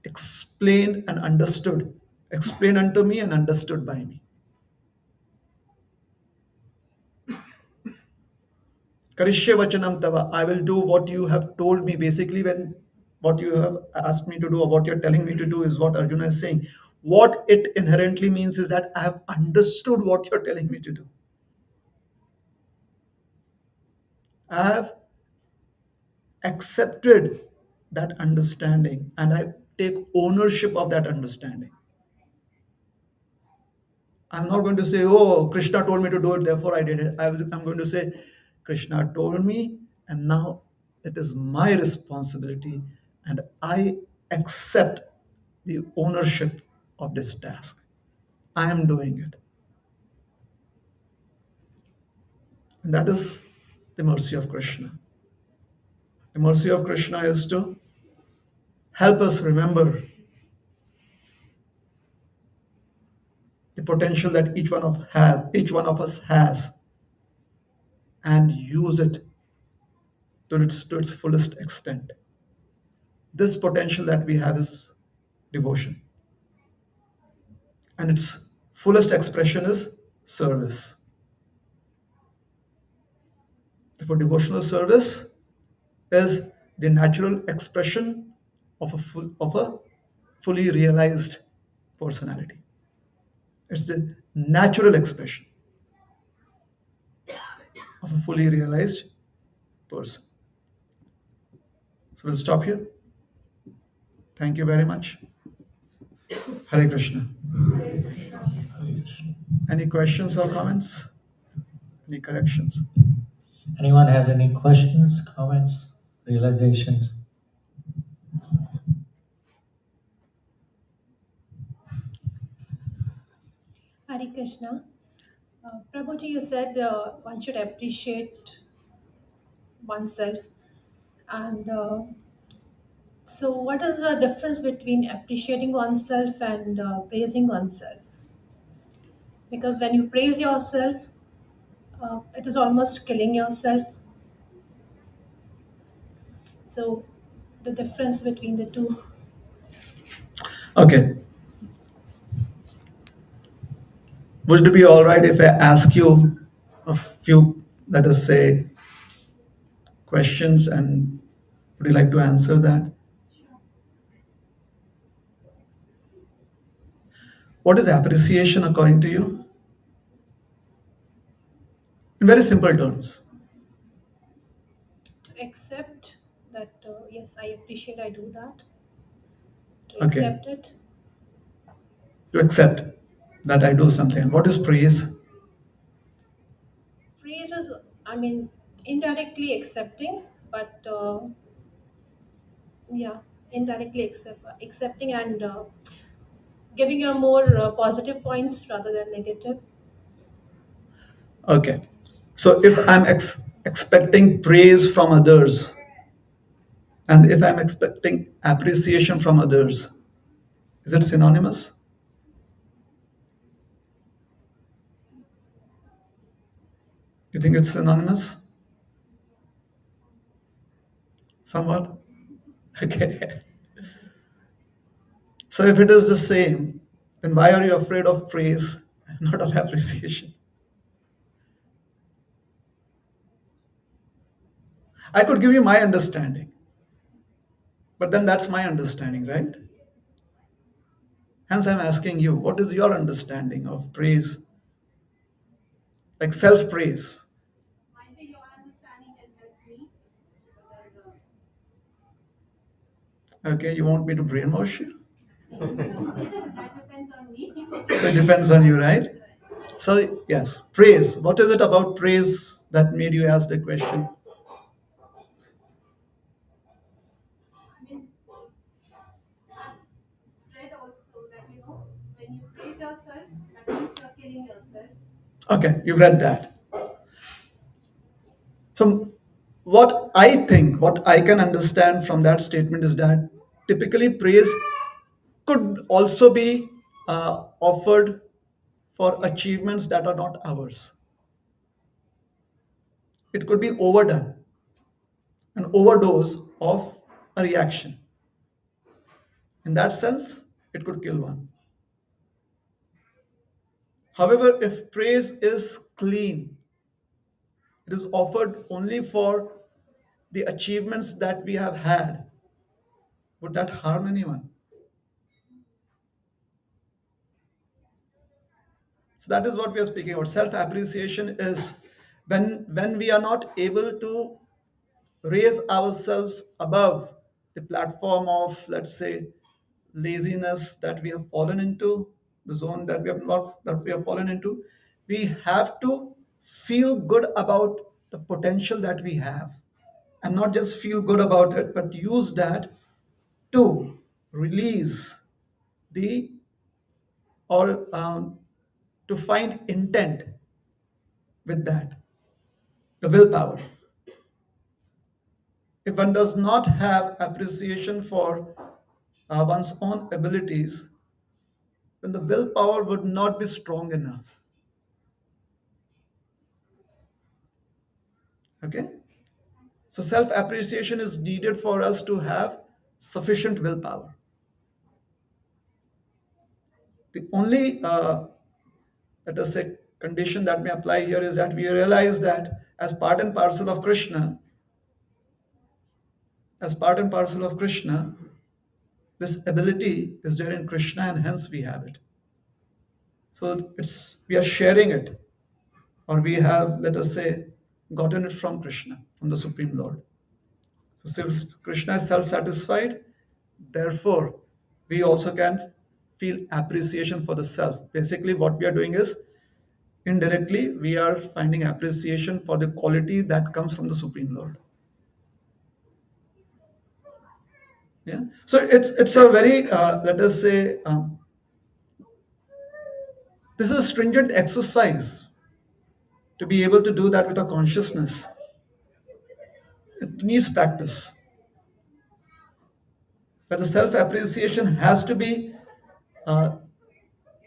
explained and understood, explained unto me and understood by me. Karishya vachanam tava. I will do what you have told me. Basically, when what you have asked me to do or what you're telling me to do is what Arjuna is saying. What it inherently means is that I have understood what you're telling me to do. I have accepted that understanding and I take ownership of that understanding. I'm not going to say, oh, Krishna told me to do it, therefore I did it. I'm going to say, Krishna told me, and now it is my responsibility, and I accept the ownership of this task. I am doing it. And that is the mercy of Krishna. The mercy of Krishna is to help us remember the potential that each one of us has, and use it to its fullest extent. This potential that we have is devotion, and its fullest expression is service. Therefore, devotional service is the natural expression of a fully realized personality. It's the natural expression of a fully realized person. So we'll stop here. Thank you very much. Hare Krishna. Any questions or comments? Any corrections? Anyone has any questions, comments, realizations? Hare Krishna. Prabhuji, you said one should appreciate oneself. And so, what is the difference between appreciating oneself and praising oneself? Because when you praise yourself, it is almost killing yourself. So, the difference between the two. Okay. Would it be all right if I ask you a few, let us say, questions, and would you like to answer that? What is appreciation according to you? In very simple terms. To accept that, yes, I appreciate I do that. To Okay. accept it. To accept that I do something. What is praise? Praise is, I mean, indirectly accepting, but yeah, indirectly accepting and giving you more positive points rather than negative. Okay. So if I'm expecting praise from others, and if I'm expecting appreciation from others, is it synonymous? You think it's synonymous? Somewhat? Okay. So if it is the same, then why are you afraid of praise and not of appreciation? I could give you my understanding, but then that's my understanding, right? Hence, I'm asking you, what is your understanding of praise, like self praise? Might be your understanding can help me. Okay, you want me to brainwash you? That depends on me. So it depends on you, right? So, yes, praise. What is it about praise that made you ask the question? I mean, read also that when you praise yourself, that means you're killing yourself. Okay, you've read that. So, what I think, what I can understand from that statement is that typically praise could also be offered for achievements that are not ours. It could be overdone, an overdose of a reaction. In that sense, it could kill one. However, if praise is clean, it is offered only for the achievements that we have had, would that harm anyone? So that is what we are speaking about. Self appreciation is when we are not able to raise ourselves above the platform of, let's say, laziness that we have fallen into, the zone that we have not that we have fallen into. We have to feel good about the potential that we have, and not just feel good about it, but use that to release the or to find intent with that, the willpower. If one does not have appreciation for one's own abilities, then the willpower would not be strong enough. Okay? So, self appreciation is needed for us to have sufficient willpower. The only, let us say, condition that may apply here is that we realize that as part and parcel of Krishna, as part and parcel of Krishna, this ability is there in Krishna, and hence we have it. So it's we are sharing it, or we have, let us say, gotten it from Krishna, from the Supreme Lord. So since Krishna is self-satisfied, therefore we also can feel appreciation for the self. Basically, what we are doing is indirectly we are finding appreciation for the quality that comes from the Supreme Lord. Yeah. So it's a very let us say this is a stringent exercise to be able to do that with a consciousness. It needs practice. But the self appreciation has to be uh,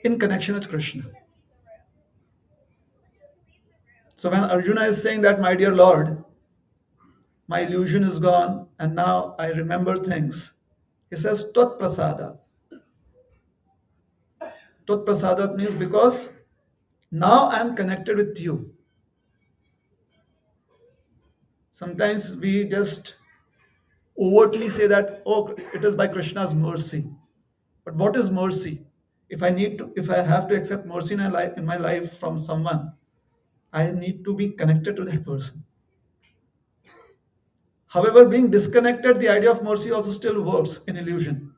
in connection with Krishna. So when Arjuna is saying that, my dear Lord, my illusion is gone and now I remember things, he says, Tat Prasada. Tat Prasada means because now I am connected with you. Sometimes we just overtly say that, oh, it is by Krishna's mercy. But what is mercy? If I have to accept mercy in my life from someone, I need to be connected to that person. However, being disconnected, the idea of mercy also still works in illusion.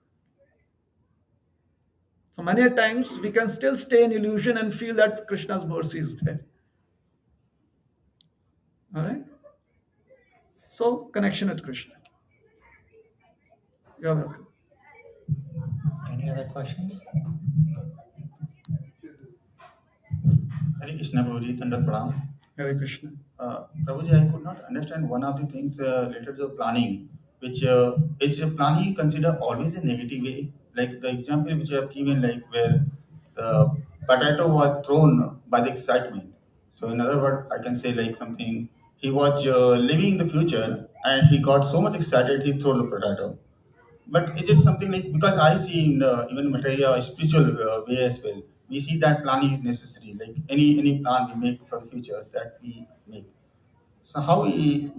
So many a times we can still stay in illusion and feel that Krishna's mercy is there. All right? So connection with Krishna. You're welcome. Any other questions? Hare Krishna, Prabhuji, Tanda Pranam. Hare Krishna. Prabhuji, I could not understand one of the things related to planning, which is planning considered always a negative way. Like the example which you have given, like where the potato was thrown by the excitement. So in other words, I can say like something, he was living in the future and he got so much excited, he threw the potato. But is it something like, because I see in even material spiritual way as well, we see that planning is necessary. Like any plan we make for the future that we make. So how we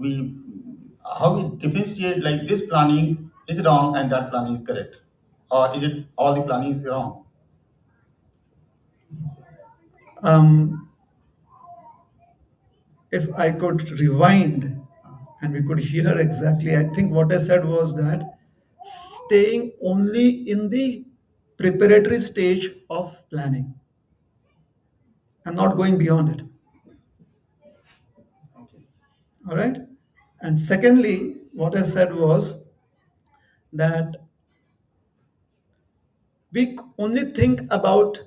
differentiate like this planning is wrong and that planning is correct, or is it all the planning is wrong? Um, if I could rewind and we could hear exactly, I think what I said was that staying only in the preparatory stage of planning. I'm not going beyond it. Okay. All right. And secondly, what I said was that we only think about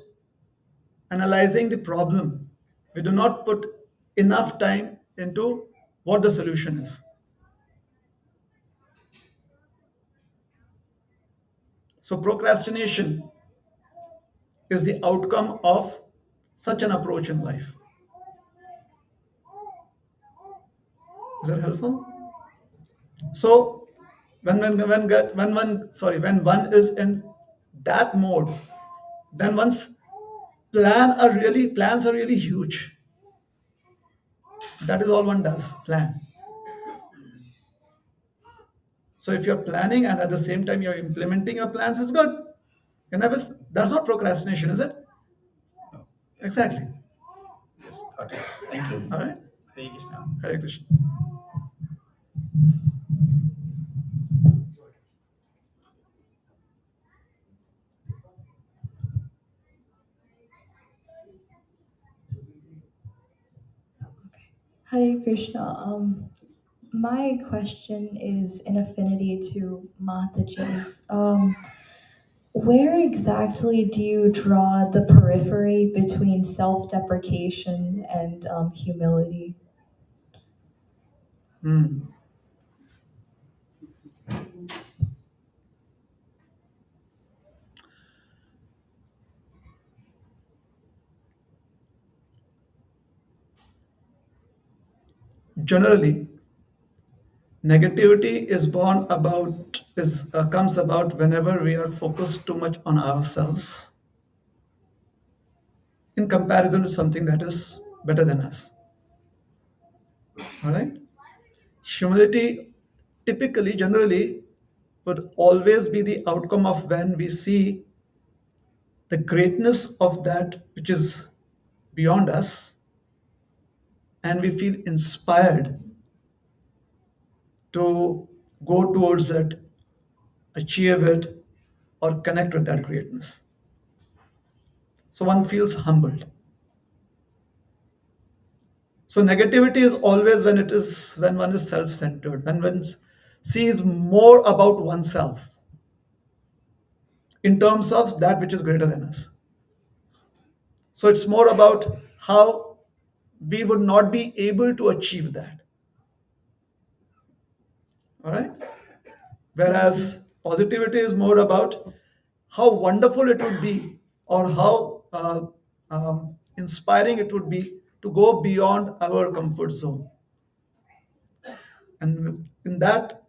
analyzing the problem. We do not put enough time into what the solution is. So, procrastination is the outcome of such an approach in life. Is that helpful? So, when one is in that mode, then one's plans are really huge. That is all one does, plan. So if you're planning and at the same time you're implementing your plans, it's good. That's not procrastination, is it? No. Yes. Exactly. Yes. Got it. Thank you. All right. Hare Krishna. Hare Krishna. Hare Krishna. My question is in affinity to Mataji's. Where exactly do you draw the periphery between self-deprecation and humility? Hmm. Generally, negativity is born about is comes about whenever we are focused too much on ourselves in comparison to something that is better than us. All right? Humility typically, generally, would always be the outcome of when we see the greatness of that which is beyond us and we feel inspired to go towards it, achieve it, or connect with that greatness. So one feels humbled. So negativity is always when one is self-centered, when one sees more about oneself in terms of that which is greater than us. So it's more about how we would not be able to achieve that. All right? Whereas positivity is more about how wonderful it would be or how inspiring it would be to go beyond our comfort zone. And in that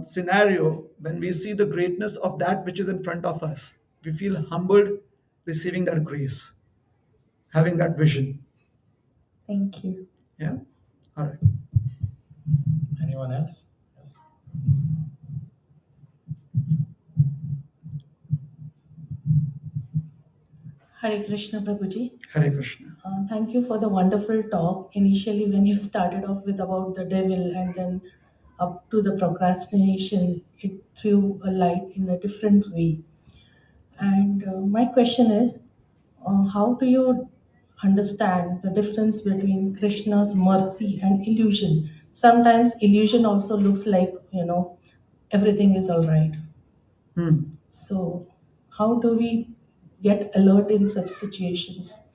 scenario, when we see the greatness of that which is in front of us, we feel humbled receiving that grace, having that vision. Thank you. Yeah? All right. Anyone else? Yes. Hare Krishna, Prabhuji. Hare Krishna. Thank you for the wonderful talk. Initially, when you started off with about the devil and then up to the procrastination, it threw a light in a different way. And my question is, how do you understand the difference between Krishna's mercy and illusion? Sometimes illusion also looks like, everything is all right. Hmm. So, how do we get alert in such situations?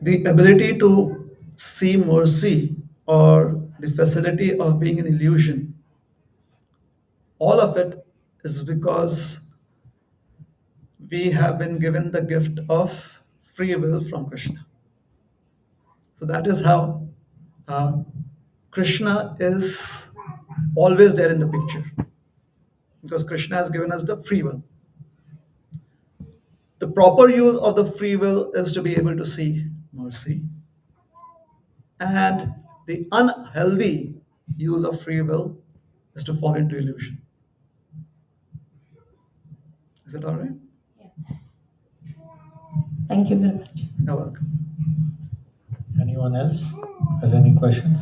The ability to see mercy or the facility of being an illusion, all of it is because we have been given the gift of free will from Krishna. So that is how uh, Krishna is always there in the picture because Krishna has given us the free will. The proper use of the free will is to be able to see mercy, and the unhealthy use of free will is to fall into illusion. Is it all right? Thank you very much. You're welcome. Anyone else has any questions?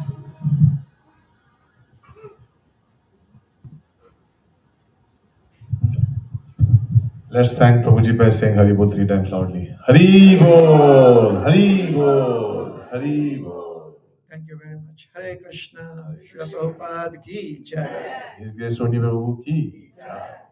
Let's thank Prabhuji by saying Hari Bol 3 times loudly. Hari Bol, Hari Bol, Hari Bol. Thank you very much. Hare Krishna, Srila Prabhupada ki jai. His Grace Rohinipriya Prabhu ki jai.